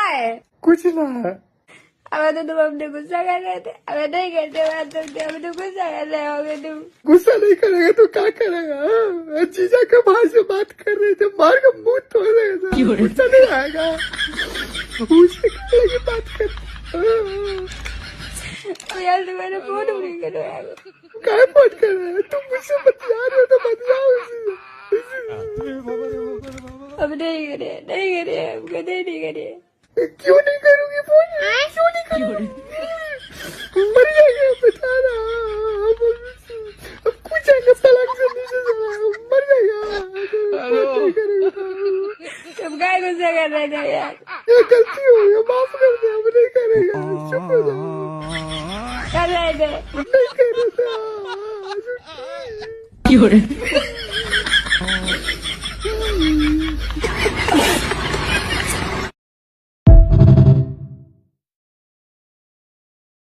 है? कुछ ना। अब तो तुम अपने गुस्सा कर रहे थे, अब नहीं करते बात तुमसे, अब तो गुस्सा कर रहे होगे तुम। गुस्सा नहीं करेगा तो क्या करेगा? हाँ? जीजा के भाई से बात कर रहे थे, मार का मुंह तोड़ देगा, गुस्सा नहीं आएगा? उससे क्या लगे बात कर? अब यार तुम्हारे फोन नहीं करो यार। क्या फोन कर रहे हैं? तुम मुझसे बतिया रहे हो तो बतियाओ उसी। अब नहीं करे, नहीं करे, अब कभी नहीं करे। क्यों नहीं करूंगी फोन? क्यों नहीं करूंगी? मर जाएगा बेचारा। अब कुछ आएगा तलाक से नीचे चला, मर जाएगा। फोन नहीं करूंगी तो। तुम क्या गुस्सा कर रहे थे यार? ये गलती हो गई, माफ कर दे, अब नहीं करेगा। चुप हो जाओ। कर रहे थे। नहीं कर रहा था।